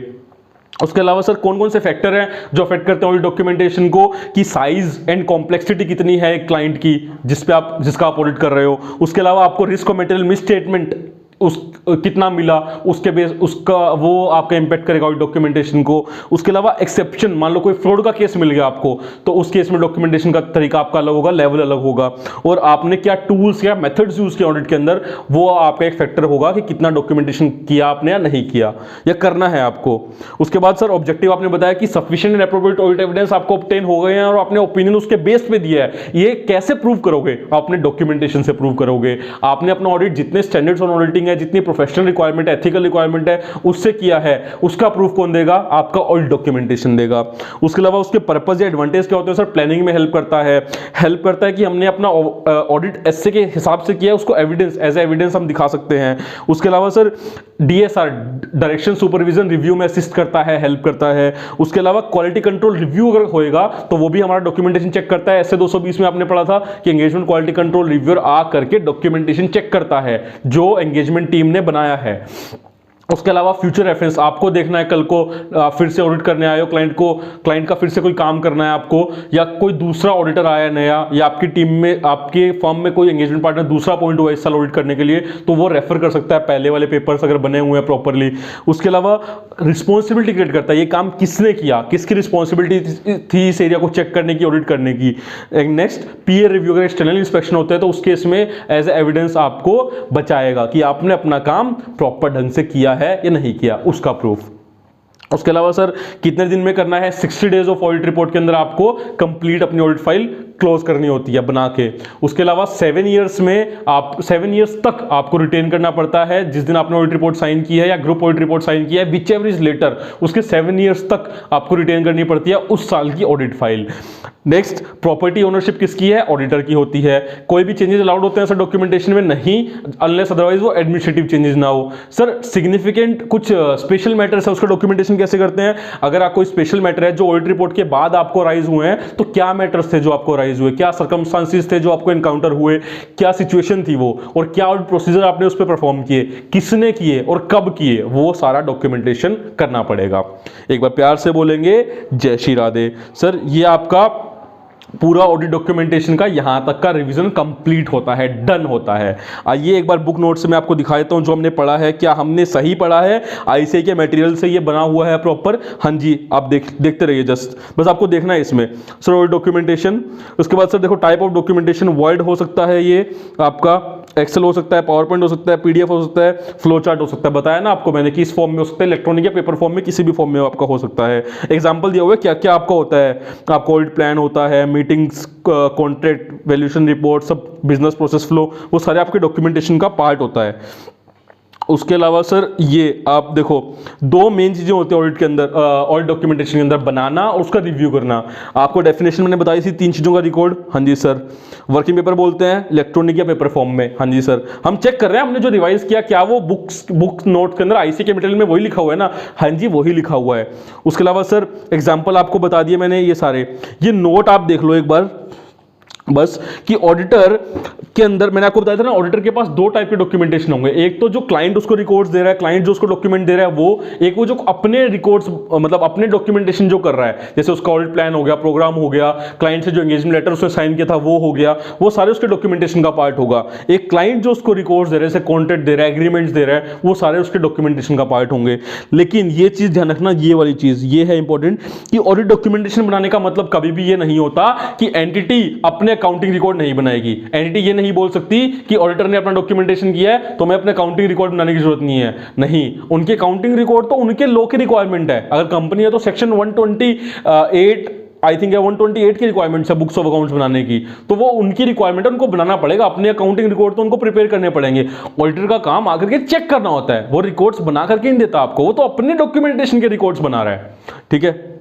उसके अलावा सर कौन कौन से फैक्टर हैं जो अफेक्ट करते हैं ऑडिट डॉक्यूमेंटेशन को, कि साइज एंड कॉम्प्लेक्सिटी कितनी है क्लाइंट की जिसका आप ऑडिट कर रहे हो। उसके अलावा आपको रिस्क और मटेरियल मिसस्टेटमेंट उस कितना मिला, उसके बेस उसका वो आपका इंपैक्ट करेगा ऑडिट डॉक्यूमेंटेशन को। उसके अलावा एक्सेप्शन, मान लो कोई फ्रॉड का केस मिल गया आपको, तो उस केस में डॉक्यूमेंटेशन का तरीका आपका अलग होगा, लेवल अलग होगा, और आपने क्या टूल्स या मेथड्स यूज किया ऑडिट के अंदर, वो आपका एक फैक्टर होगा कि कितना डॉक्यूमेंटेशन किया आपने या नहीं किया या करना है आपको। उसके बाद सर ऑब्जेक्टिव आपने बताया कि sufficient and appropriate audit evidence आपको ऑब्टेन हो गए हैं और आपने ओपिनियन उसके बेस पे दिया है। ये कैसे प्रूव करोगे? आपने डॉक्यूमेंटेशन से प्रूव करोगे। आपने अपना ऑडिट जितने स्टैंडर्ड्स ऑन ऑडिटिंग है, जितनी प्रोफेशनल रिक्वायरमेंट है, एथिकल रिक्वायरमेंट है, उससे किया है, उसका प्रूफ कौन देगा? आपका ऑडिट डॉक्यूमेंटेशन देगा। उसके अलावा उसके पर्पस या एडवांटेज क्या होते हैं? सर प्लानिंग में हेल्प करता है कि हमने अपना ऑडिट ऐसे के हिसाब से किया है, उसको एविडेंस एज एविडेंस हम दिखा सकते हैं। उसके अलावा sir DSR direction supervision review में असिस्ट करता है, हेल्प करता है। उसके अलावा क्वालिटी कंट्रोल रिव्यू अगर होएगा तो वो भी हमारा डॉक्यूमेंटेशन चेक करता है। ऐसे 220 में आपने पढ़ा था कि एंगेजमेंट क्वालिटी कंट्रोल रिव्यूअर आ करके डॉक्यूमेंटेशन चेक करता है जो एंगेजमेंट टीम ने बनाया है। उसके अलावा फ्यूचर रेफरेंस, आपको देखना है कल को फिर से ऑडिट करने आए हो क्लाइंट का फिर से कोई काम करना है आपको, या कोई दूसरा ऑडिटर आया नया, या आपकी टीम में आपके फर्म में कोई एंगेजमेंट पार्टनर दूसरा पॉइंट हुआ इस साल ऑडिट करने के लिए, तो वो रेफर कर सकता है पहले वाले पेपर्स अगर बने हुए हैं प्रॉपरली। उसके अलावा रिस्पॉन्सिबिलिटी क्रिएट करता है, ये काम किसने किया, किसकी रिस्पॉन्सिबिलिटी थी इस एरिया को चेक करने की, ऑडिट करने की। नेक्स्ट पीयर रिव्यू, अगर एक्सटर्नल इंस्पेक्शन होता है तो उस केस में एज एविडेंस आपको बचाएगा कि आपने अपना काम प्रॉपर ढंग से किया है या नहीं किया, उसका प्रूफ। उसके अलावा सर कितने दिन में करना है? 60 डेज ऑफ ऑडिट रिपोर्ट के अंदर आपको कंप्लीट अपनी ऑडिट फाइल क्लोज करनी होती है बना के। उसके अलावा 7 ईयर्स तक आपको रिटेन करना पड़ता है जिस दिन आपने ऑडिट रिपोर्ट साइन की है या ग्रुप ऑडिट रिपोर्ट साइन किया है, विच एवर इज लेटर, उसके 7 ईयर्स तक आपको रिटेन करनी पड़ती है उस साल की audit file. Next property ownership किसकी है? ऑडिटर की होती है। कोई भी चेंजेस अलाउड होते हैं सर डॉक्यूमेंटेशन में? नहीं, अनलेस अदरवाइज वो एडमिनिस्ट्रेटिव चेंजेस ना हो। सर सिग्निफिकेंट कुछ स्पेशल मैटर्स है, उसका डॉक्यूमेंटेशन कैसे करते हैं? अगर आप कोई स्पेशल मैटर है जो ऑडिट रिपोर्ट के बाद आपको राइज हुए हैं, तो क्या मैटर्स थे जो आपको राइज हुए, क्या सर्कमस्टांसेस थे जो आपको एनकाउंटर हुए, क्या सिचुएशन थी वो, और क्या ऑडिट प्रोसीजर आपने उस पर परफॉर्म किए, किसने किए और कब किए, वो सारा डॉक्यूमेंटेशन करना पड़ेगा। एक बार प्यार से बोलेंगे जय श्री राधे। सर ये आपका पूरा ऑडिट डॉक्यूमेंटेशन का यहां तक का रिवीजन कंप्लीट होता है, डन होता है। आइए एक बार बुक नोट से मैं आपको दिखा देता हूं जो हमने पढ़ा है, क्या हमने सही पढ़ा है, ICAI के मटेरियल से ये बना हुआ है प्रॉपर। हाँ जी, आप देखते रहिए, जस्ट बस आपको देखना है इसमें। सर ऑडिट डॉक्यूमेंटेशन, उसके बाद सर देखो टाइप ऑफ डॉक्यूमेंटेशन, वर्ड हो सकता है, ये आपका एक्सेल हो सकता है, पावर पॉइंट हो सकता है, PDF हो सकता है, फ्लो चार्ट हो सकता है। बताया ना आपको मैंने कि इस फॉर्म में हो सकता है, इलेक्ट्रॉनिक या पेपर फॉर्म में, किसी भी फॉर्म में आपका हो सकता है। एग्जांपल दिया हुआ है क्या क्या आपका होता है। आपका ऑडिट प्लान होता है, मीटिंग्स, कॉन्ट्रैक्ट, वैल्यूएशन रिपोर्ट, सब बिजनेस प्रोसेस फ्लो, वो सारे आपके डॉक्यूमेंटेशन का पार्ट होता है। उसके अलावा सर ये आप देखो 2 मेन चीजें होती है ऑडिट के अंदर, ऑडिट डॉक्यूमेंटेशन के अंदर, बनाना और उसका रिव्यू करना। आपको डेफिनेशन मैंने बताई थी 3 चीजों का रिकॉर्ड। हाँ जी सर। वर्किंग पेपर बोलते हैं, इलेक्ट्रॉनिक या पेपर फॉर्म में। हाँ जी सर। हम चेक कर रहे हैं हमने जो रिवाइज किया क्या वो बुक नोट के अंदर ICAI के मटेरियल में वही लिखा हुआ है ना? हाँ जी वही लिखा हुआ है। उसके अलावा सर एग्जाम्पल आपको बता दिए मैंने, ये सारे ये नोट आप देख लो एक बार। बस कि ऑडिटर के अंदर मैंने आपको बताया था ना, ऑडिटर के पास दो टाइप के डॉक्यूमेंटेशन होंगे, एक तो जो क्लाइंट उसको रिकॉर्ड्स दे रहा है, क्लाइंट जो उसको डॉक्यूमेंट दे रहा है वो, एक वो जो अपने रिकॉर्ड्स मतलब अपने डॉक्यूमेंटेशन जो कर रहा है, जैसे उसका ऑडिट प्लान हो गया, प्रोग्राम हो गया, क्लाइंट से जो एंगेजमेंट लेटर उसने साइन किया था वो हो गया, वो सारे उसके डॉक्यूमेंटेशन का पार्ट होगा। एक क्लाइंट जो उसको रिकॉर्ड्स दे रहा है, जैसे कॉन्ट्रैक्ट दे रहा है, एग्रीमेंट्स दे रहा है, वो सारे उसके डॉक्यूमेंटेशन का पार्ट होंगे। लेकिन ये चीज ध्यान रखना, ये वाली चीज ये है इंपॉर्टेंट कि ऑडिट डॉक्यूमेंटेशन बनाने का मतलब कभी भी ये नहीं होता कि एंटिटी अपने अकाउंटिंग रिकॉर्ड नहीं बनाएगी। एंटिटी ये नहीं बोल सकती कि ऑडिटर ने अपना डॉक्यूमेंटेशन किया है तो मैं अपने अकाउंटिंग रिकॉर्ड बनाने की जरूरत नहीं है। नहीं, उनके अकाउंटिंग रिकॉर्ड तो उनके लॉ की रिक्वायरमेंट है। अगर कंपनी है तो सेक्शन 128 आई थिंक 128 की रिक्वायरमेंट्स है बुक्स ऑफ अकाउंट्स बनाने की, तो वो उनकी रिक्वायरमेंट है, उनको बनाना पड़ेगा। अपने अकाउंटिंग रिकॉर्ड तो उनको प्रिपेयर करने पड़ेंगे। ऑडिटर का काम आकर के चेक करना होता है, वो रिकॉर्ड्स बना करके नहीं देता आपको, वो तो अपने डॉक्यूमेंटेशन के रिकॉर्ड्स बना रहा है। ठीक है,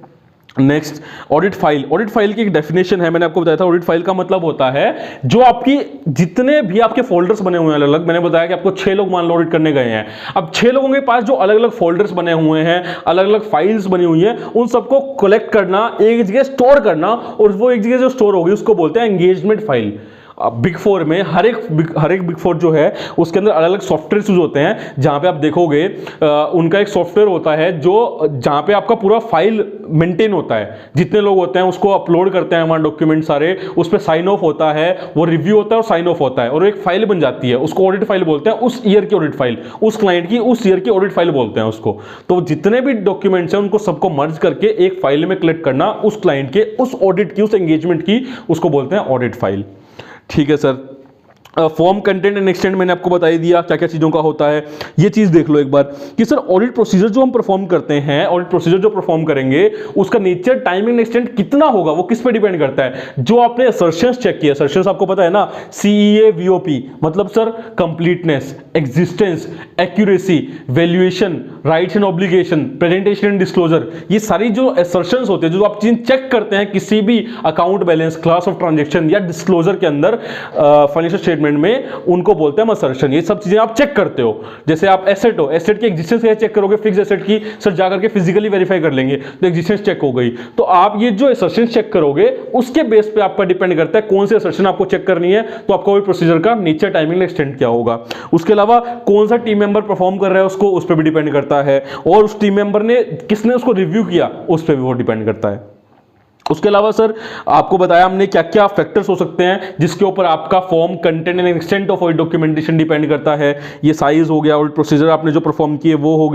next audit file. Audit file की एक डेफिनेशन है, मैंने आपको बताया था। ऑडिट फाइल का मतलब होता है जो आपकी जितने भी आपके फोल्डर्स बने हुए हैं अलग अलग, मैंने बताया कि आपको 6 लोग मान लो ऑडिट करने गए हैं, अब 6 लोगों के पास जो अलग अलग फोल्डर्स बने हुए हैं, अलग अलग फाइल्स बनी हुई हैं, उन सबको कलेक्ट करना, एक जगह स्टोर करना, और वो एक जगह जो स्टोर होगी उसको बोलते हैं एंगेजमेंट फाइल। बिग फोर में हर एक बिग फोर जो है उसके अंदर अलग अलग सॉफ्टवेयर यूज होते हैं, जहां पे आप देखोगे उनका एक सॉफ्टवेयर होता है जो जहां पे आपका पूरा फाइल मेंटेन होता है, जितने लोग होते हैं उसको अपलोड करते हैं वहां डॉक्यूमेंट सारे, उस पर साइन ऑफ होता है, वो रिव्यू होता है और साइन ऑफ होता है, और एक फाइल बन जाती है, उसको ऑडिट फाइल बोलते हैं। उस ईयर की ऑडिट फाइल, उस क्लाइंट की उस ईयर की ऑडिट फाइल बोलते हैं उसको। तो जितने भी डॉक्यूमेंट्स हैं उनको सबको मर्ज करके एक फाइल में कलेक्ट करना, उस क्लाइंट के उस ऑडिट की, उस एंगेजमेंट की, उसको बोलते हैं ऑडिट फाइल। ठीक है sir. Form content and extent मैंने आपको बता ही दिया क्या क्या चीज़ों का होता है। ये चीज़ देख लो एक बार कि सर ऑडिट प्रोसीजर जो हम परफॉर्म करते हैं, ऑडिट प्रोसीजर जो परफॉर्म करेंगे उसका नेचर, टाइमिंग एंड एक्सटेंट कितना होगा, वो किस पे डिपेंड करता है। जो आपने असर्शंस चेक किया, असर्शंस आपको पता है ना, CEA VOP मतलब sir completeness, existence, accuracy, valuation, rights and obligation, presentation and disclosure, ये सारी जो असर्शंस होते हैं, जो आप चीज चेक करते हैं किसी भी account balance, class of transaction या डिस्क्लोजर के अंदर, फाइनेंशियल स्टेटमेंट में, उनको बोलते हैं असर्शन। ये सब चीजें आप चेक करते हो। जैसे आप एसेट हो, एसेट की एग्जिस्टेंस कैसे चेक करोगे, फिक्स एसेट की सर जाकर के फिजिकली वेरीफाई कर लेंगे तो एग्जिस्टेंस चेक हो गई। तो आप ये जो असर्शन चेक करोगे उसके बेस पे आपका डिपेंड करता है कौन सी असर्शन आपको चेक करनी है, तो आपका वो प्रोसीजर का नेचर, टाइमिंग, एक्सटेंट क्या होगा। उसके अलावा कौन सा टीम मेंबर परफॉर्म कर रहा है उसको, उस पर भी डिपेंड करता है, और उस टीम मेंबर ने किसने उसको रिव्यू किया उस पर भी वो डिपेंड करता है। उसके अलावा सर आपको बताया हमने क्या क्या फैक्टर्स हो सकते हैं जिसके ऊपर आपका form content and extent of audit documentation depend करता है। ये साइज हो गया, ऑडिट प्रोसीजर आपने जो परफॉर्म किए वो हो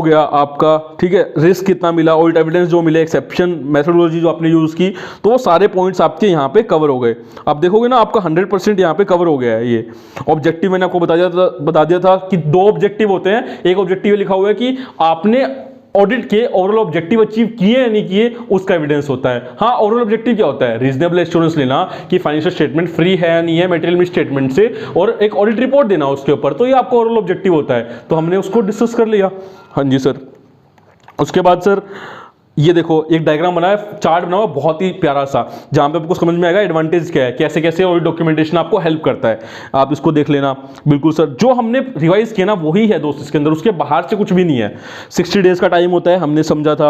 गया आपका। ठीक है, रिस्क कितना मिला, ऑडिट एविडेंस जो मिले, एक्सेप्शन, मेथोडोलॉजी जो आपने यूज की, तो वो सारे पॉइंट्स आपके यहाँ पे कवर हो गए। आप देखोगे ना आपका 100% यहाँ पे कवर हो गया है। ये ऑब्जेक्टिव मैंने आपको बता दिया था कि 2 ऑब्जेक्टिव होते हैं। एक ऑब्जेक्टिव लिखा हुआ है कि आपने ऑडिट के ओवरऑल ऑब्जेक्टिव अचीव किए या नहीं किए, उसका एविडेंस होता है। हाँ, ओवरऑल ऑब्जेक्टिव क्या होता है, रीजनेबल एश्योरेंस लेना कि फाइनेंशियल स्टेटमेंट फ्री है या नहीं है मटेरियल मिस स्टेटमेंट से, और एक ऑडिट रिपोर्ट देना उसके ऊपर, तो ये आपका ओवरऑल ऑब्जेक्टिव होता है। तो हमने उसको डिस्कस कर लिया। हाँ जी सर। उसके बाद सर ये देखो एक डायग्राम बना है, चार्ट बना हुआ बहुत ही प्यारा सा, जहां पे आपको समझ में आएगा एडवांटेज क्या है, कैसे कैसे ऑडिट डॉक्यूमेंटेशन आपको हेल्प करता है। आप इसको देख लेना। बिल्कुल सर, जो हमने रिवाइज किया ना वही है दोस्त इसके अंदर, उसके बाहर से कुछ भी नहीं है। 60 डेज का टाइम होता है, हमने समझा था।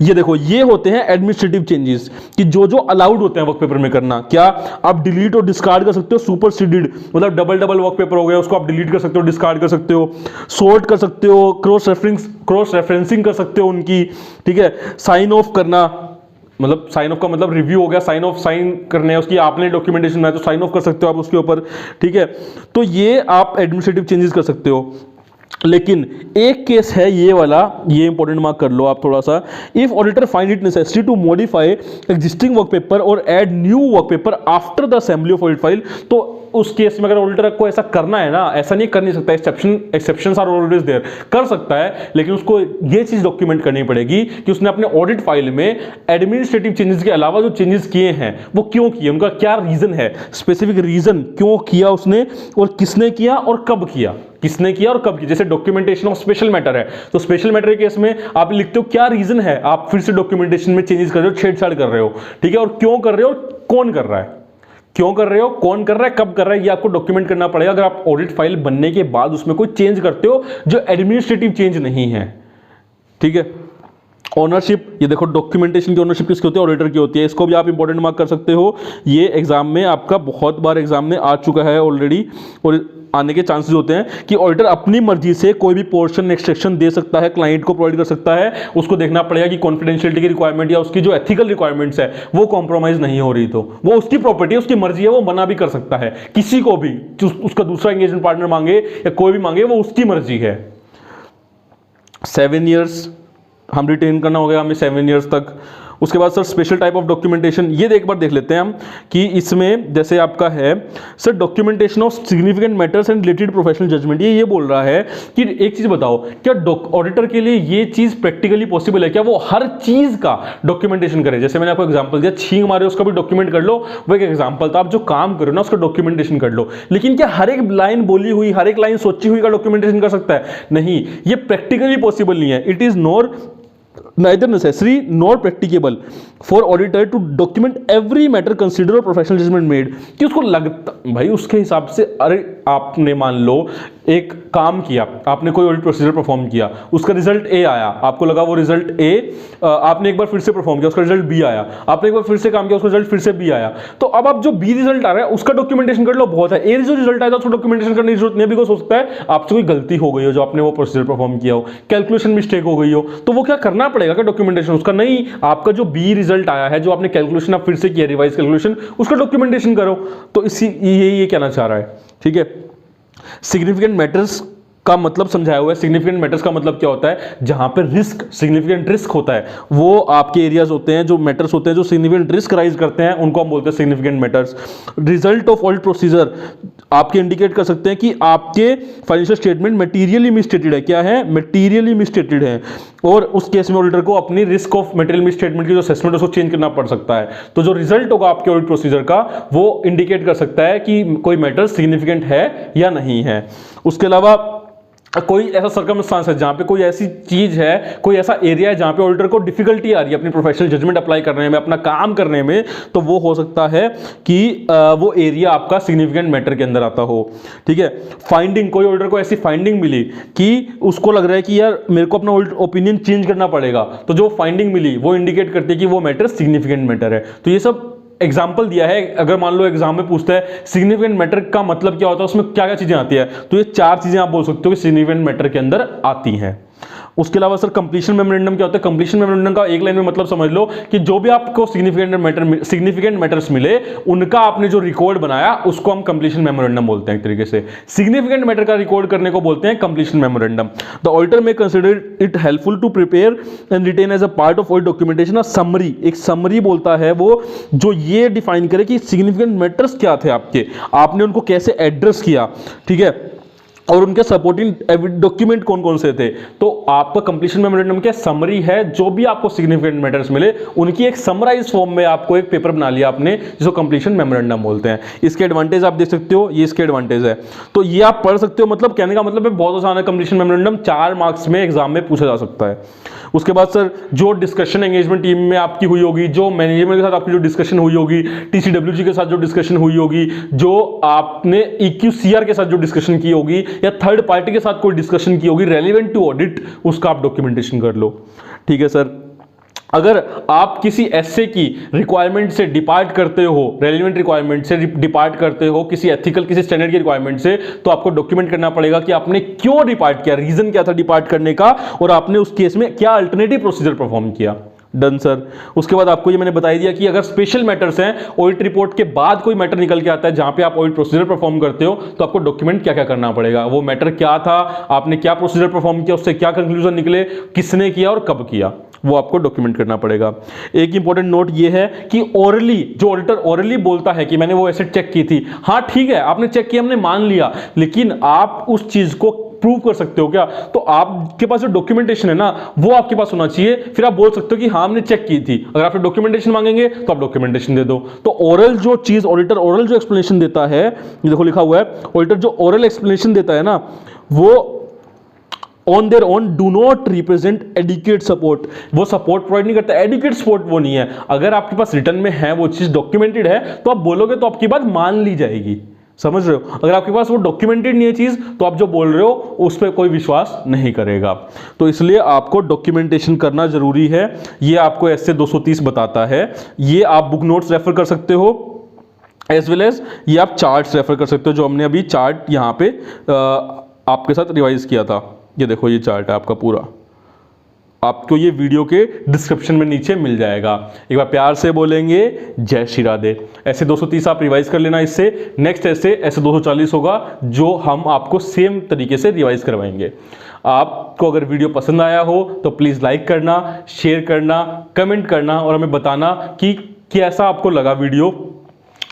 ये देखो ये होते हैं एडमिनिस्ट्रेटिव चेंजेस कि जो जो अलाउड होते हैं वर्क पेपर में करना। क्या आप डिलीट और डिस्कार्ड कर सकते हो, सुपरसीडेड मतलब डबल वर्क पेपर हो गया उसको आप डिलीट कर सकते हो, डिस्कार्ड कर सकते हो, सॉर्ट कर सकते हो, क्रॉस रेफरेंसिंग कर सकते हो उनकी। ठीक है, साइन ऑफ करना, मतलब साइन ऑफ का मतलब रिव्यू हो गया, साइन ऑफ साइन करने हैं उसकी, आपने डॉक्यूमेंटेशन में तो साइन ऑफ कर सकते हो आप उसके ऊपर। ठीक है, तो ये आप एडमिनिस्ट्रेटिव चेंजेस कर सकते हो। लेकिन एक केस है ये वाला, ये इंपॉर्टेंट मार्क कर लो आप थोड़ा सा। If auditor find it necessary to modify existing work paper or add new work paper after the assembly of audit file, तो उस केस में अगर ऑडिटर को ऐसा करना है ना, ऐसा नहीं कर नहीं सकता, एक्सेप्शंस आर ऑलवेज देयर, कर सकता है, लेकिन उसको ये चीज डॉक्यूमेंट करनी पड़ेगी कि उसने अपने ऑडिट फाइल में एडमिनिस्ट्रेटिव चेंजेस के अलावा जो चेंजेस किए हैं वो क्यों किए, उनका क्या रीजन है, स्पेसिफिक रीजन क्यों किया उसने, और किसने किया और कब किया, किसने किया और कब किया। जैसे डॉक्यूमेंटेशन ऑफ स्पेशल मैटर है, तो स्पेशल मैटर के केस में आप लिखते हो क्या रीजन है, आप फिर से डॉक्यूमेंटेशन में चेंजेस कर रहे हो, छेड़छाड़ कर रहे हो। ठीक है, और क्यों कर रहे हो, कौन कर रहा है, क्यों कर रहे हो, कौन कर रहा है, कब कर रहा है, ये आपको डॉक्यूमेंट करना पड़ेगा। अगर आप ऑडिट फाइल बनने के बाद उसमें कोई चेंज करते हो जो एडमिनिस्ट्रेटिव चेंज नहीं है। ठीक है, ओनरशिप, ये देखो डॉक्यूमेंटेशन की ओनरशिप किसकी होती है, ऑडिटर की होती है। इसको भी आप इंपॉर्टेंट मार्क कर सकते हो, ये एग्जाम में आपका बहुत बार एग्जाम में आ चुका है ऑलरेडी, और आने के चांसेस होते हैं कि ऑडिटर अपनी मर्जी से कोई भी पोर्शन एक्सट्रैक्शन दे सकता है, क्लाइंट को प्रोवाइड कर सकता है। उसको देखना पड़ेगा कि कॉन्फिडेंशियलिटी की रिक्वायरमेंट या उसकी जो एथिकल रिक्वायरमेंट्स है वो कॉम्प्रोमाइज नहीं हो रही, तो वो उसकी प्रॉपर्टी है, उसकी मर्जी है, वो मना भी कर सकता है किसी को भी, उसका दूसरा एंगेजमेंट पार्टनर मांगे या कोई भी मांगे, वो उसकी मर्जी है। 7 ईयर्स हम रिटेन करना हो गया हमें 7 ईयर्स तक। उसके बाद sir special type of documentation, ये एक बार देख लेते हैं हम कि इसमें जैसे आपका है sir documentation of significant matters and related professional judgement, ये बोल रहा है कि एक चीज बताओ, क्या ऑडिटर के लिए ये चीज प्रैक्टिकली पॉसिबल है क्या वो हर चीज का डॉक्यूमेंटेशन करे? जैसे मैंने आपको एग्जांपल दिया, छींक मारे उसका भी डॉक्यूमेंट कर लो, वो एक एग्जांपल था। आप जो काम करो ना उसका डॉक्यूमेंटेशन कर लो, लेकिन क्या हर एक लाइन बोली हुई, हर एक लाइन सोची हुई का डॉक्यूमेंटेशन कर सकता है? नहीं, ये प्रैक्टिकली पॉसिबल नहीं है। It is neither necessary nor practicable for auditor to document every matter considered or professional judgment made, कि उसको लगता भाई उसके हिसाब से, अरे आपने मान लो एक काम किया, आपने कोई ऑडिट प्रोसीजर परफॉर्म किया, उसका रिजल्ट ए आया, आपको लगा वो रिजल्ट ए, आपने एक बार फिर से परफॉर्म किया, उसका रिजल्ट बी आया, आपने एक बार फिर से काम किया, उसका रिजल्ट फिर से बी आया, तो अब आप जो बी रिजल्ट आ रहा है उसका डॉक्यूमेंटेशन कर लो, बहुत है। ए जो रिजल्ट आया था उसको डॉक्यूमेंटेशन करने की जरूरत नहीं, बिकॉज हो सकता है आपसे कोई गलती हो गई हो, जो आपने वो प्रोसीजर परफॉर्म किया हो, कैलकुलेशन मिस्टेक हो गई हो, तो वो क्या करना पड़ेगा क्या डॉक्यूमेंटेशन उसका? नहीं, आपका जो बी रिजल्ट आया है, जो आपने कैलकुलेशन आप फिर से किया, रिवाइज कैलकुलेशन, उसका डॉक्यूमेंटेशन करो। तो इसी ये कहना चाह रहा है, ठीक है। सिग्निफिकेंट मैटर्स का मतलब समझाया हुआ है। सिग्निफिकेंट मैटर्स का मतलब क्या होता है? जहां पे रिस्क, सिग्निफिकेंट रिस्क होता है, वो आपके एरियाज होते हैं, जो मैटर्स होते हैं जो सिग्निफिकेंट रिस्क राइज करते हैं, उनको हम बोलते हैं significant matters. Result of audit procedure आपके इंडिकेट कर सकते हैं कि आपके फाइनेंशियल स्टेटमेंट मटेरियली मिसस्टेटेड है। क्या है? मटेरियली मिसस्टेटेड है, और उस केस में ऑडिटर को अपनी रिस्क ऑफ मटेरियल मिसस्टेटमेंट की जो असेसमेंट है उसको चेंज करना पड़ सकता है। तो जो रिजल्ट होगा आपके ऑडिट प्रोसीजर का, वो इंडिकेट कर सकता है कि कोई मैटर सिग्निफिकेंट है या नहीं है। उसके अलावा कोई ऐसा सर्कमस्टांस है जहां पे कोई ऐसी चीज है, कोई ऐसा एरिया है जहां पे ऑडिटर को डिफिकल्टी आ रही है अपनी प्रोफेशनल जजमेंट अप्लाई करने में, अपना काम करने में, तो वो हो सकता है कि वो एरिया आपका सिग्निफिकेंट मैटर के अंदर आता हो, ठीक है। फाइंडिंग, कोई ऑडिटर को ऐसी फाइंडिंग मिली कि उसको लग रहा है कि यार मेरे को अपना ओपिनियन चेंज करना पड़ेगा, तो जो फाइंडिंग मिली वो इंडिकेट करती है कि वो मैटर सिग्निफिकेंट मैटर है। तो ये सब एग्जाम्पल दिया है। अगर मान लो एग्जाम में पूछता है सिग्निफिकेंट मैटर का मतलब क्या होता है, उसमें क्या क्या चीजें आती है, तो ये 4 चीजें आप बोल सकते हो कि सिग्निफिकेंट मैटर के अंदर आती हैं। उसके अलावा सर कंप्लीशन मेमोरेंडम क्या होता है? कंप्लीशन मेमोरेंडम का एक लाइन में मतलब समझ लो कि जो भी आपको सिग्निफिकेंट मैटर्स मिले, उनका आपने जो रिकॉर्ड बनाया उसको हम कंप्लीशन मेमोरेंडम बोलते हैं। एक तरीके से सिग्निफिकेंट मैटर का रिकॉर्ड करने को बोलते हैं completion memorandum. The auditor may consider it helpful to prepare and retain as a part of audit documentation a summary. एक समरी बोलता है वो, जो ये डिफाइन करे कि सिग्निफिकेंट मैटर्स क्या थे आपके, आपने उनको कैसे एड्रेस किया, ठीक है, और उनके सपोर्टिंग डॉक्यूमेंट कौन कौन से थे। तो आपका कंप्लीशन मेमोरेंडम क्या समरी है, जो भी आपको सिग्निफिकेंट मैटर्स मिले उनकी एक समराइज फॉर्म में आपको एक पेपर बना लिया आपने, जिसको कंप्लीशन मेमोरेंडम बोलते हैं। इसके एडवांटेज आप देख सकते हो, ये इसके एडवांटेज है, तो ये आप पढ़ सकते हो। मतलब कहने का मतलब है बहुत आसान है। कंप्लीशन मेमोरेंडम 4 मार्क्स में एग्जाम में पूछा जा सकता है। उसके बाद सर जो डिस्कशन एंगेजमेंट टीम में आपकी हुई होगी, जो मैनेजमेंट के साथ आपकी जो डिस्कशन हुई होगी, टीसीडब्ल्यूजी के साथ जो डिस्कशन हुई होगी, जो आपने ईक्यूसीआर के साथ जो डिस्कशन की होगी, या थर्ड पार्टी के साथ कोई डिस्कशन की होगी रेलेवेंट टू ऑडिट, उसका आप डॉक्यूमेंटेशन कर लो, ठीक है सर। अगर आप किसी एसए की रिक्वायरमेंट से डिपार्ट करते हो, रेलेवेंट रिक्वायरमेंट से डिपार्ट करते हो, किसी एथिकल किसी स्टैंडर्ड की रिक्वायरमेंट से, तो आपको डॉक्यूमेंट करना पड़ेगा कि आपने क्यों डिपार्ट किया, रीजन क्या था डिपार्ट करने का, और आपने उस केस में क्या अल्टरनेटिव प्रोसीजर परफॉर्म किया। Done sir. उसके बाद आपको ये मैंने बता दिया कि अगर स्पेशल मैटर्स हैं, ऑडिट रिपोर्ट के बाद कोई मैटर निकल के आता है जहां पे आप ऑडिट प्रोसीजर परफॉर्म करते हो, तो आपको डॉक्यूमेंट क्या क्या करना पड़ेगा, वो मैटर क्या था, आपने क्या प्रोसीजर परफॉर्म किया, उससे क्या कंक्लूजन निकले, किसने किया और कब किया, वो आपको डॉक्यूमेंट करना पड़ेगा। एक इंपॉर्टेंट नोट ये है कि ओरली, जो ऑडिटर ओरली बोलता है कि मैंने वो एसेट चेक की थी, हाँ ठीक है आपने चेक किया, हमने मान लिया, लेकिन आप उस चीज को प्रूव कर सकते हो क्या? तो आपके पास जो डॉक्यूमेंटेशन है ना, वो आपके पास होना चाहिए, फिर आप बोल सकते हो कि हाँ हमने चेक की थी। अगर आप डॉक्यूमेंटेशन मांगेंगे तो आप डॉक्यूमेंटेशन दे दो। तो ओरल जो चीज, ऑडिटर ओरल जो एक्सप्लेनेशन देता है, ये देखो लिखा हुआ है, ऑडिटर जो ओरल एक्सप्लेनेशन देता है ना, वो on their own do not represent adequate support, वो सपोर्ट प्रोवाइड नहीं करता, एडिक्वेट सपोर्ट वो नहीं है। अगर आपके पास रिटर्न में है, वो चीज डॉक्यूमेंटेड है, तो आप बोलोगे तो आपकी बात मान ली जाएगी। समझ रहे हो? अगर आपके पास वो डॉक्यूमेंटेड नहीं है चीज, तो आप जो बोल रहे हो उस पर कोई विश्वास नहीं करेगा। तो इसलिए आपको डॉक्यूमेंटेशन करना जरूरी है। ये आपको ऐसे 230 बताता है। ये आप बुक नोट्स रेफर कर सकते हो, एज वेल एज ये आप चार्ट्स रेफर कर सकते हो, जो हमने अभी चार्ट यहाँ पे आपके साथ रिवाइज किया था। ये देखो, ये चार्ट है आपका पूरा, आपको ये वीडियो के डिस्क्रिप्शन में नीचे मिल जाएगा। एक बार प्यार से बोलेंगे जय श्री राधे। ऐसे 230 आप रिवाइज कर लेना इससे। नेक्स्ट ऐसे 240 होगा, जो हम आपको सेम तरीके से रिवाइज करवाएंगे। आपको अगर वीडियो पसंद आया हो तो प्लीज़ लाइक करना, शेयर करना, कमेंट करना और हमें बताना कि कैसा आपको लगा वीडियो।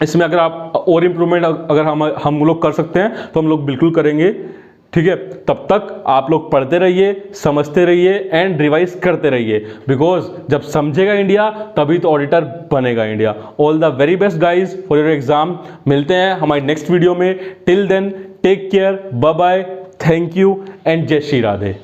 इसमें अगर आप और इम्प्रूवमेंट अगर हम लोग कर सकते हैं तो हम लोग बिल्कुल करेंगे, ठीक है। तब तक आप लोग पढ़ते रहिए, समझते रहिए एंड रिवाइज करते रहिए, बिकॉज जब समझेगा इंडिया तभी तो ऑडिटर बनेगा India. All the very best guys for your exam. मिलते हैं हमारी नेक्स्ट वीडियो में। Till then take care, bye bye, thank you and जय श्री राधे।